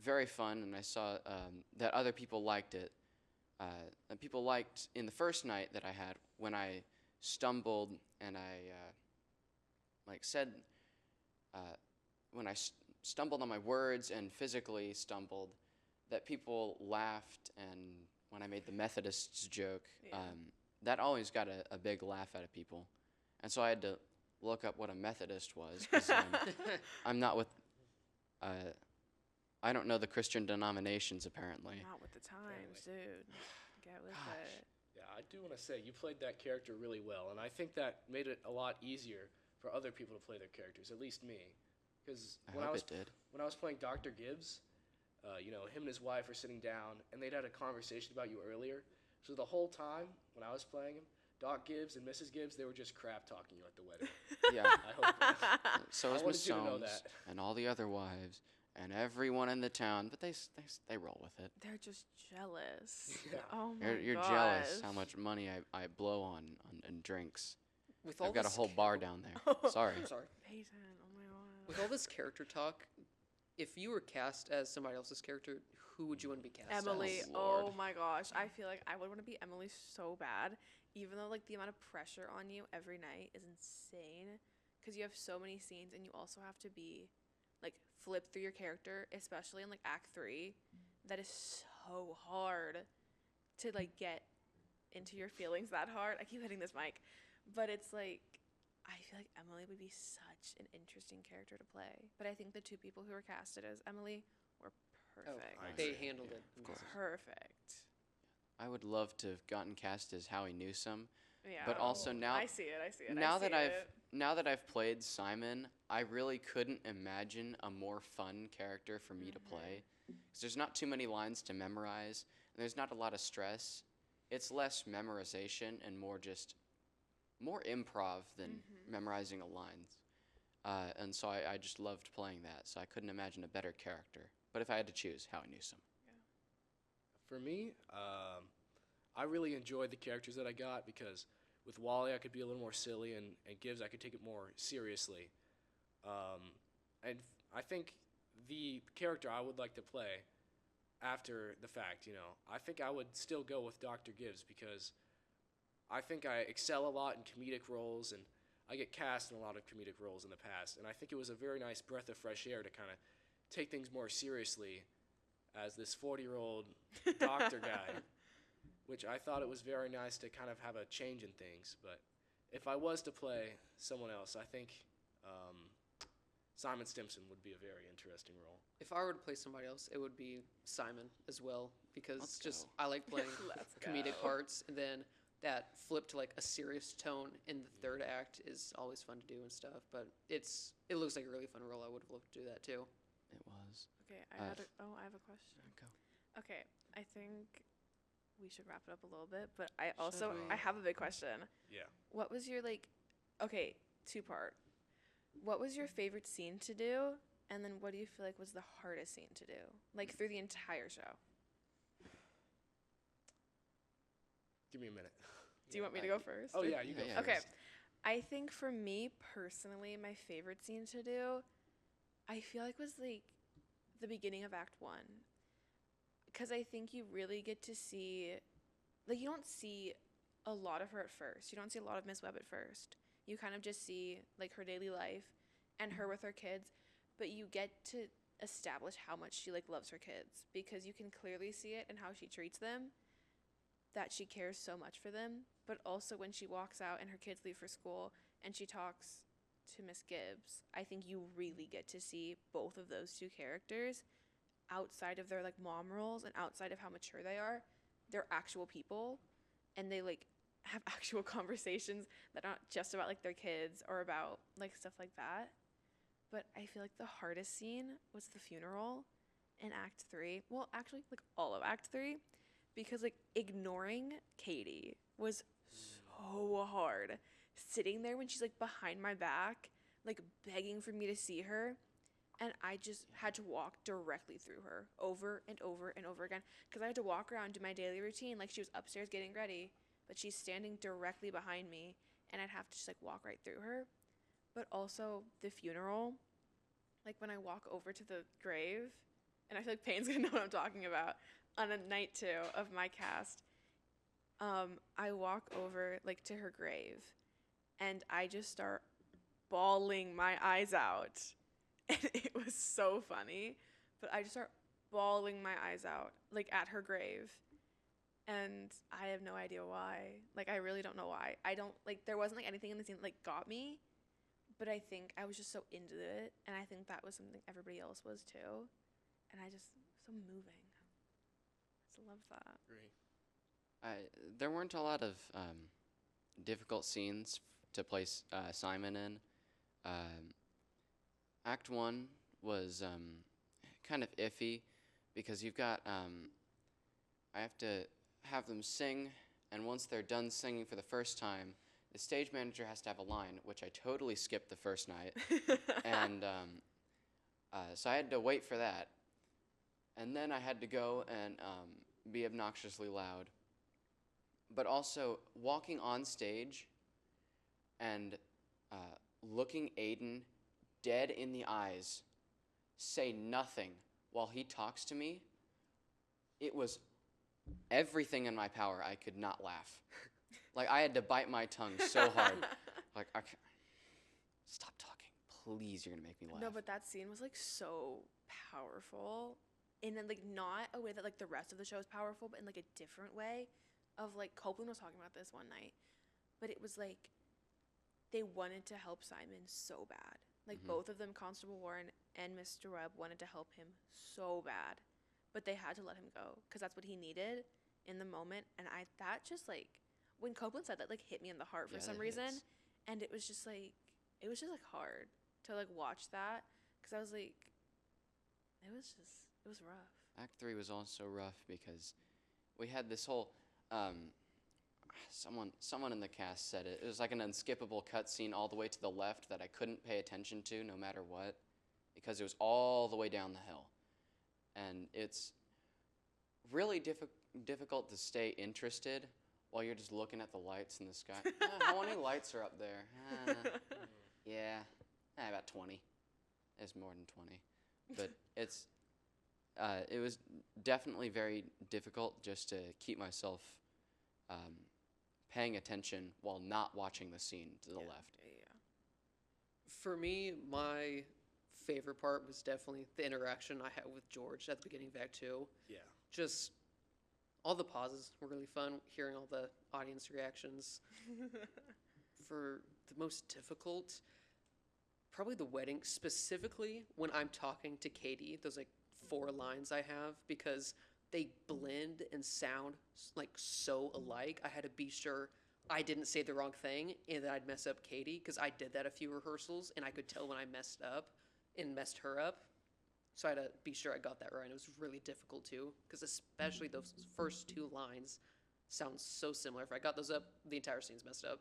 very fun, and I saw that other people liked it. And people liked in the first night that I had when I stumbled and I said when I stumbled on my words and physically stumbled, that people laughed, and when I made the Methodists joke, that always got a big laugh out of people, and so I had to look up what a Methodist was because I'm not with. I don't know the Christian denominations apparently. Not with the times, dude. Get with it. Yeah, I do want to say you played that character really well, and I think that made it a lot easier for other people to play their characters, at least me. Because I hope it did. when I was playing Dr. Gibbs, him and his wife were sitting down, and they'd had a conversation about you earlier. So the whole time when I was playing him, Doc Gibbs and Mrs. Gibbs, they were just crap talking you at the wedding. Yeah. I hope. So I is wanted Miss you to know Soames that. and all the other wives and everyone in the town, but they roll with it. They're just jealous. Yeah. Oh my You're gosh. jealous how much money I blow on drinks. With all I've got a this whole bar down there. Sorry. Sorry. Peyton, oh my god. With all this character talk, if you were cast as somebody else's character, who would you want to be cast Emily, as? Lord. oh my gosh. I feel like I would want to be Emily so bad, even though like the amount of pressure on you every night is insane because you have so many scenes and you also have to be like flip through your character, especially in like act 3. That is so hard to like get into your feelings that hard. I keep hitting this mic, but it's like I feel like Emily would be such an interesting character to play. But I think the two people who were casted as Emily were perfect. Oh, they handled Yeah, it. of course. Perfect. I would love to have gotten cast as Howie Newsome. Yeah. But also now I see it. now I see that it. now that I've played Simon, I really couldn't imagine a more fun character for me to play. 'Cause there's not too many lines to memorize, and there's not a lot of stress. It's less memorization and more improv than memorizing a lines. And so I just loved playing that. So I couldn't imagine a better character. But if I had to choose, Howie Newsome. For me, I really enjoyed the characters that I got because with Wally I could be a little more silly, and Gibbs I could take it more seriously. And I think the character I would like to play after the fact, I think I would still go with Dr. Gibbs because I think I excel a lot in comedic roles, and I get cast in a lot of comedic roles in the past, and I think it was a very nice breath of fresh air to kind of take things more seriously as this 40-year-old doctor guy, which I thought it was very nice to kind of have a change in things. But if I was to play someone else, I think Simon Stimson would be a very interesting role. If I were to play somebody else, it would be Simon as well, because Let's just go. I like playing Let's comedic go. parts, and then that flip to like a serious tone in the third act is always fun to do and stuff. But it looks like a really fun role. I would have loved to do that too. It was. Okay, Uh, I have a question. Go. Okay, I think we should wrap it up a little bit, but I we? have a big question. Yeah. What was your okay, two-part. What was your favorite scene to do? And then what do you feel like was the hardest scene to do? Like through the entire show. Give me a minute. Do you want me to go first? Oh, yeah, you go Yeah, first. Okay. I think for me personally, my favorite scene to do, I feel like was like the beginning of Act 1. Because I think you really get to see, like, you don't see a lot of her at first. You don't see a lot of Miss Webb at first. You kind of just see, like, her daily life and her with her kids. But you get to establish how much she, like, loves her kids. Because you can clearly see it in how she treats them, that she cares so much for them. But also when she walks out and her kids leave for school and she talks to Miss Gibbs, I think you really get to see both of those two characters outside of their like mom roles and outside of how mature they are. They're actual people, and they like have actual conversations that aren't just about like their kids or about like stuff like that. But I feel like the hardest scene was the funeral in Act 3. Well, actually, like all of Act 3, because like ignoring Katie was so hard. Sitting there when she's like behind my back, like begging for me to see her, and I just had to walk directly through her over and over and over again because I had to walk around, do my daily routine, like she was upstairs getting ready, but she's standing directly behind me, and I'd have to just like walk right through her. But also the funeral, like when I walk over to the grave, and I feel like Payne's gonna know what I'm talking about, on a night 2 of my cast, I walk over like to her grave, and I just start bawling my eyes out. And it was so funny, but I just start bawling my eyes out, like at her grave. And I have no idea why. Like, I really don't know why. I don't, like, there wasn't, like, anything in the scene that, like, got me, but I think I was just so into it, and I think that was something everybody else was, too. And so moving. I just love that. Agree. There weren't a lot of difficult scenes to play Simon in. Act 1 was kind of iffy because you've got I have to have them sing, and once they're done singing for the first time, the stage manager has to have a line, which I totally skipped the first night, and so I had to wait for that, and then I had to go and be obnoxiously loud, but also walking on stage and looking Aiden dead in the eyes, say nothing while he talks to me. It was everything in my power. I could not laugh. Like, I had to bite my tongue so hard. Like, stop talking. Please, you're going to make me laugh. No, but that scene was like so powerful. In like not a way that like the rest of the show is powerful, but in like a different way. Of like Copeland was talking about this one night. But it was like they wanted to help Simon so bad. Like both of them, Constable Warren and Mr. Webb, wanted to help him so bad. But they had to let him go because that's what he needed in the moment. And that just like, when Copeland said that, like hit me in the heart for Yeah, some that reason. hits. And it was just like hard to like watch that because I was like, it was rough. Act 3 was also rough because we had this whole someone in the cast said it. It was like an unskippable cutscene all the way to the left that I couldn't pay attention to no matter what because it was all the way down the hill. And it's really difficult to stay interested while you're just looking at the lights in the sky. How many lights are up there? Yeah, about 20. It's more than 20. But it was definitely very difficult just to keep myself paying attention while not watching the scene to the left. For me, my favorite part was definitely the interaction I had with George at the beginning of Act 2. Yeah. Just all the pauses were really fun, hearing all the audience reactions. For the most difficult, probably the wedding, specifically when I'm talking to Katie, those like 4 lines I have, because they blend and sound like so alike. I had to be sure I didn't say the wrong thing and that I'd mess up Katie, because I did that a few rehearsals and I could tell when I messed up and messed her up. So I had to be sure I got that right. It was really difficult too, because especially those first 2 lines sound so similar. If I got those up, the entire scene's messed up.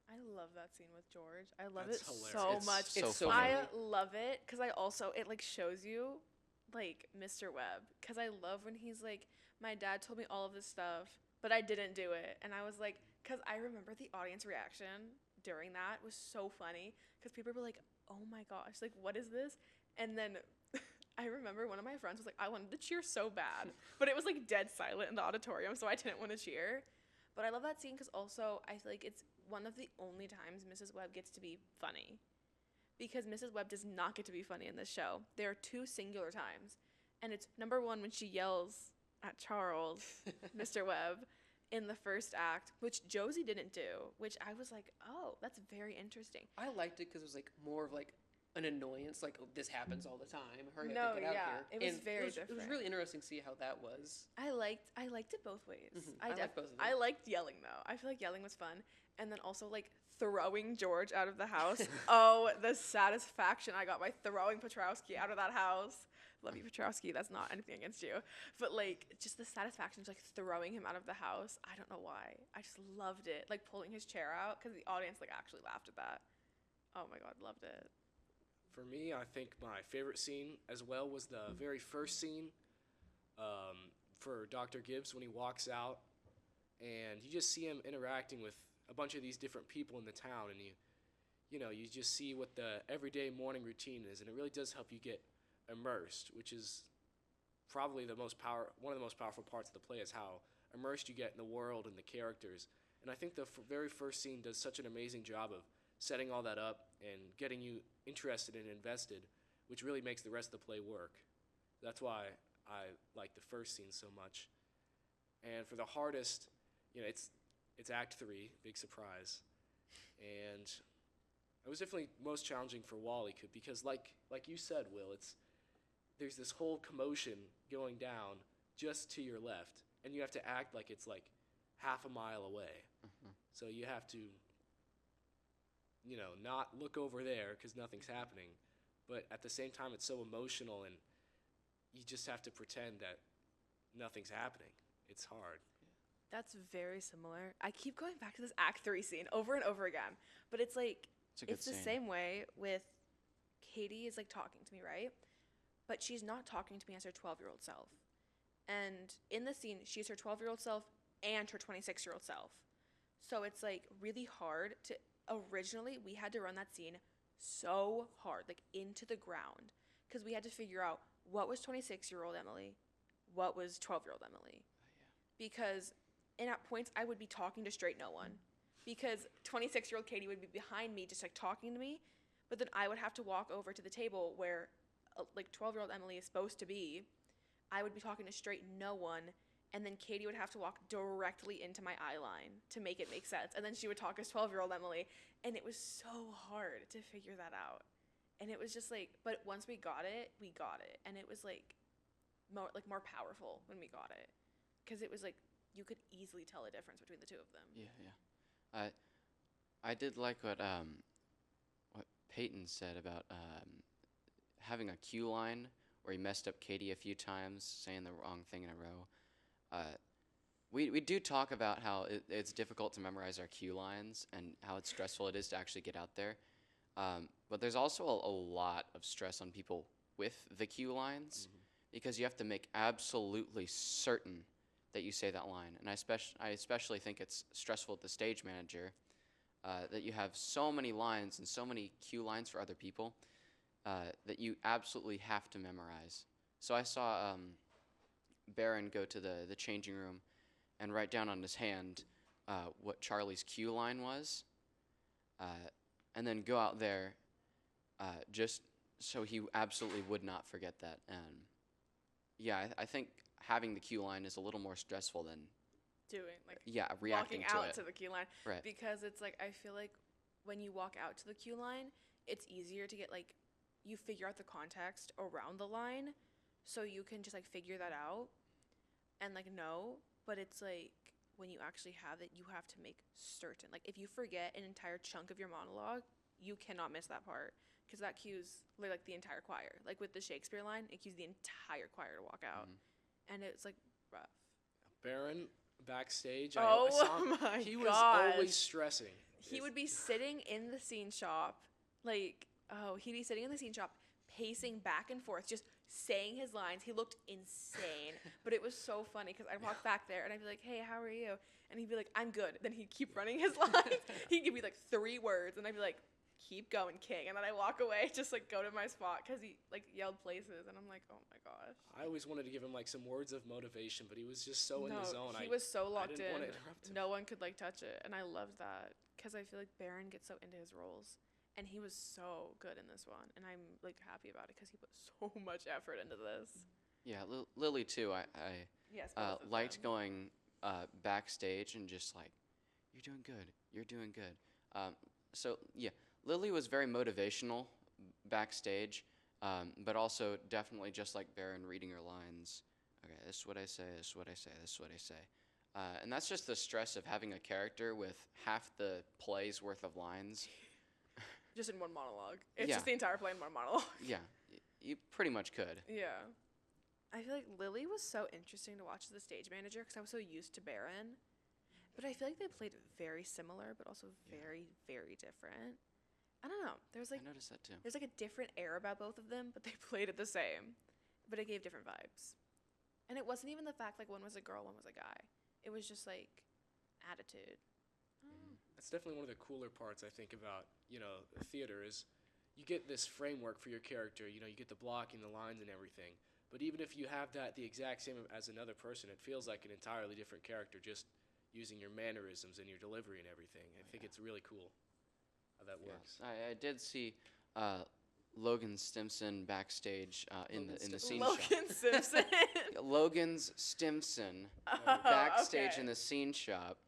I love that scene with George. I love That's it hilarious. so much. It's so I funny. love it because it like shows you like Mr. Webb, because I love when he's like, my dad told me all of this stuff, but I didn't do it. And I was like, because I remember the audience reaction during that was so funny, because people were like, oh my gosh, like, what is this? And then I remember one of my friends was like, I wanted to cheer so bad, but it was like dead silent in the auditorium, so I didn't want to cheer. But I love that scene because also I feel like it's one of the only times Mrs. Webb gets to be funny. Because Mrs. Webb does not get to be funny in this show. There are 2 singular times. And it's number 1 when she yells at Charles, Mr. Webb, in the first act, which Josie didn't do, which I was like, oh, that's very interesting. I liked it because it was like more of like an annoyance, like, oh, this happens all the time. Hurry No, up and get out yeah, here. it was And very It was different. really interesting to see how that was. I liked it both ways. I liked both of them. I liked yelling though. I feel like yelling was fun, and then also like throwing George out of the house. Oh, the satisfaction I got by throwing Petrowski out of that house. Love you, Petrowski. That's not anything against you, but like just the satisfaction of like throwing him out of the house. I don't know why. I just loved it. Like pulling his chair out, because the audience like actually laughed at that. Oh my god, loved it. For me, I think my favorite scene as well was the very first scene for Dr. Gibbs when he walks out, and you just see him interacting with a bunch of these different people in the town, and you just see what the everyday morning routine is, and it really does help you get immersed, which is probably one of the most powerful parts of the play, is how immersed you get in the world and the characters. And I think the very first scene does such an amazing job of setting all that up and getting you interested and invested, which really makes the rest of the play work. That's why I like the first scene so much. And for the hardest, it's Act 3, big surprise. And it was definitely most challenging for Wally, because like you said, Will, there's this whole commotion going down just to your left, and you have to act like it's like half a mile away. Mm-hmm. So you have to not look over there because nothing's happening. But at the same time, it's so emotional, and you just have to pretend that nothing's happening. It's hard. That's very similar. I keep going back to this Act 3 scene over and over again, but it's like, It's a good it's the scene. same way with Katie is like talking to me, right? But she's not talking to me as her 12-year-old self. And in the scene, she's her 12-year-old self and her 26-year-old self. So it's like really hard to, originally we had to run that scene so hard, like into the ground, because we had to figure out what was 26-year-old Emily, what was 12-year-old Emily. Because, and at points I would be talking to straight no one, because 26-year-old Katie would be behind me just like talking to me, but then I would have to walk over to the table where like 12-year-old Emily is supposed to be. I would be talking to straight no one, and then Katie would have to walk directly into my eye line to make it make sense, and then she would talk as 12-year-old Emily, and it was so hard to figure that out. And it was just like, but once we got it, and it was like more powerful when we got it, because it was like you could easily tell a difference between the two of them. Yeah. I did like what Peyton said about having a cue line where he messed up Katie a few times, saying the wrong thing in a row. We do talk about how it's difficult to memorize our cue lines and how it's stressful it is to actually get out there. But there's also a lot of stress on people with the cue lines, because you have to make absolutely certain that you say that line. And I especially think it's stressful at the stage manager that you have so many lines and so many cue lines for other people that you absolutely have to memorize. So I saw Baron go to the changing room and write down on his hand what Charlie's cue line was, and then go out there just so he absolutely would not forget that. And yeah, I think having the cue line is a little more stressful than reacting walking to out it. to the cue line. Right. Because it's like, I feel like when you walk out to the cue line, it's easier to get like, you figure out the context around the line, so you can just like figure that out and like know. But it's like when you actually have it, you have to make certain. Like if you forget an entire chunk of your monologue, you cannot miss that part, because that cues like the entire choir. Like with the Shakespeare line, it cues the entire choir to walk out, and it's like rough. Baron backstage. Oh I saw him, my he was gosh. always stressing. He would be sitting in the scene shop, he'd be sitting in the scene shop, pacing back and forth, just saying his lines. He looked insane, but it was so funny because I'd walk back there and I'd be like, "Hey, how are you?" And he'd be like, "I'm good." Then he'd keep running his lines. He'd give me like 3 words, and I'd be like, "Keep going, King." And then I walk away, just like go to my spot, because he like yelled places, and I'm like, "Oh my gosh." I always wanted to give him like some words of motivation, but he was just so in the zone. He was so locked didn't in. want to interrupt him. No one could like touch it, and I loved that because I feel like Baron gets so into his roles, and he was so good in this one, and I'm like happy about it because he put so much effort into this. Yeah, Lily too. I Yes, liked going backstage and just like, "You're doing good. You're doing good." So yeah, Lily was very motivational backstage, but also definitely just like Baron, reading her lines. Okay, this is what I say. This is what I say. This is what I say. And that's just the stress of having a character with half the play's worth of lines. Just in one monologue. It's Yeah. just the entire play in one monologue. Yeah, you pretty much could. Yeah. I feel like Lily was so interesting to watch as the stage manager because I was so used to Baron. But I feel like they played very similar, but also very, very different. I don't know. There's like I noticed that too. there's like a different air about both of them, but they played it the same. But it gave different vibes. And it wasn't even the fact like one was a girl, one was a guy. It was just like attitude. That's definitely one of the cooler parts I think about, the theater is you get this framework for your character, you get the blocking, the lines and everything. But even if you have that the exact same as another person, it feels like an entirely different character just using your mannerisms and your delivery and everything. I think it's really cool how that works. I did see Logan Stimson backstage in the scene shop. Logan Simpson. Logan's Stimson Oh, backstage okay. in the scene shop,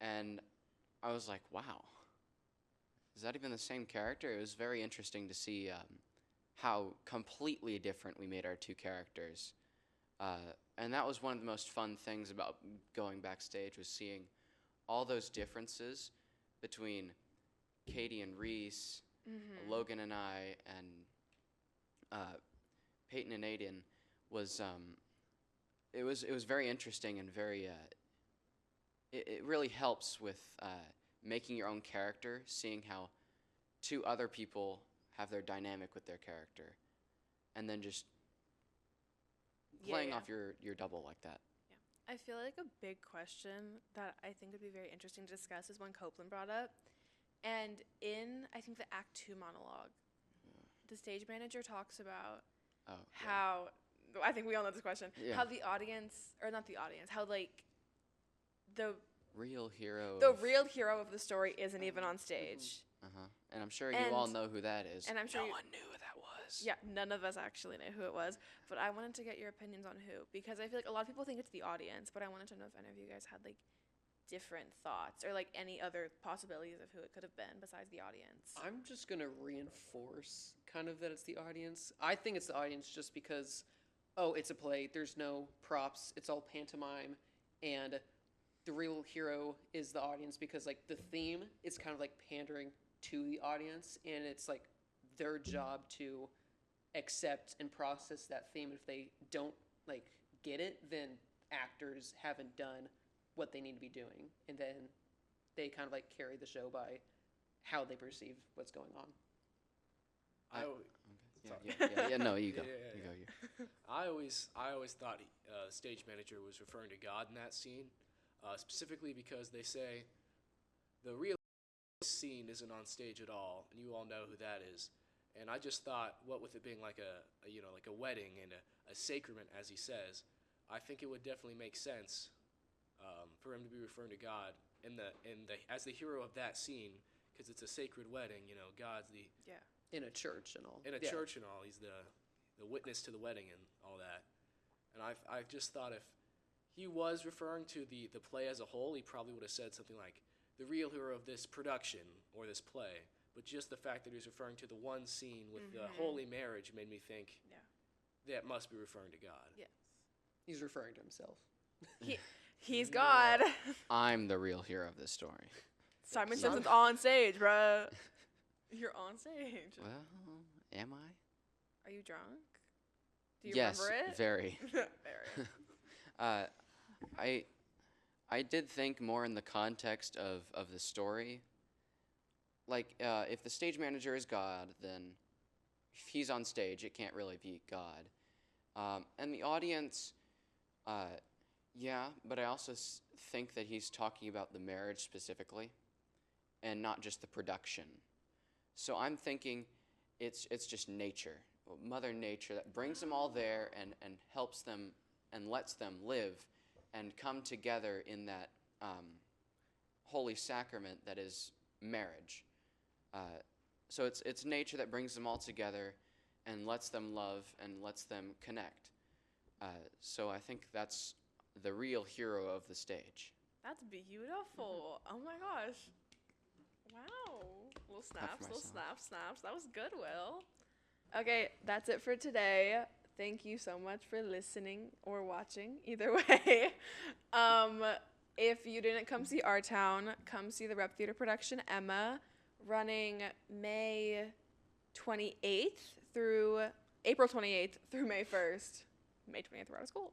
and I was like, wow, is that even the same character? It was very interesting to see how completely different we made our 2 characters. And that was one of the most fun things about going backstage, was seeing all those differences between Katie and Reese, Logan and I, and Peyton and Aiden. It was very interesting and very it really helps with making your own character, seeing how 2 other people have their dynamic with their character, and then just playing off your double like that. I feel like a big question that I think would be very interesting to discuss is one Copeland brought up. And in, I think, the Act 2 monologue, the stage manager talks about how, I think we all know this question, how the audience, or not the audience, how, like, the real hero of the story isn't even on stage. And I'm sure you all know who that is. And I'm sure no one knew who that was. Yeah, none of us actually knew who it was. But I wanted to get your opinions on who, because I feel like a lot of people think it's the audience, but I wanted to know if any of you guys had, like, different thoughts or, like, any other possibilities of who it could have been besides the audience. I'm just going to reinforce kind of that it's the audience. I think it's the audience just because, it's a play. There's no props. It's all pantomime. And the real hero is the audience because, like, the theme is kind of, like, pandering to the audience. And it's, like, their job to accept and process that theme. If they don't, like, get it, then actors haven't done what they need to be doing, and then they kind of like carry the show by how they perceive what's going on. No, you go. Yeah. You go. I always thought the stage manager was referring to God in that scene, specifically because they say the real scene isn't on stage at all, and you all know who that is. And I just thought, what with it being like like a wedding and a sacrament, as he says, I think it would definitely make sense for him to be referring to God as the hero of that scene, because it's a sacred wedding. You know, God's the Yeah. In a church and all. in a Yeah. church and all. He's the witness to the wedding and all that. And I just thought if he was referring to the play as a whole, he probably would have said something like the real hero of this production or this play. But just the fact that he was referring to the one scene with the holy marriage made me think that must be referring to God. Yes. He's referring to himself. He's God. I'm the real hero of this story. Simon Simpson's on stage, bruh. You're on stage. Well, am I? Are you drunk? Do you Yes, remember it? very. Very. I did think more in the context of the story. Like, if the stage manager is God, then if he's on stage, it can't really be God. And the audience, yeah, but I also think that he's talking about the marriage specifically, and not just the production. So I'm thinking it's just nature, Mother Nature, that brings them all there and helps them and lets them live and come together in that holy sacrament that is marriage. So it's nature that brings them all together and lets them love and lets them connect. So I think that's the real hero of the stage. That's beautiful. Oh my gosh. Wow. Little snaps, little myself. snaps. That was good, Will. Okay, that's it for today. Thank you so much for listening or watching, either way. If you didn't come see Our Town, come see the Rep Theater production, Emma, running May 28th through April 28th through May 1st. May 28th, we're out of school.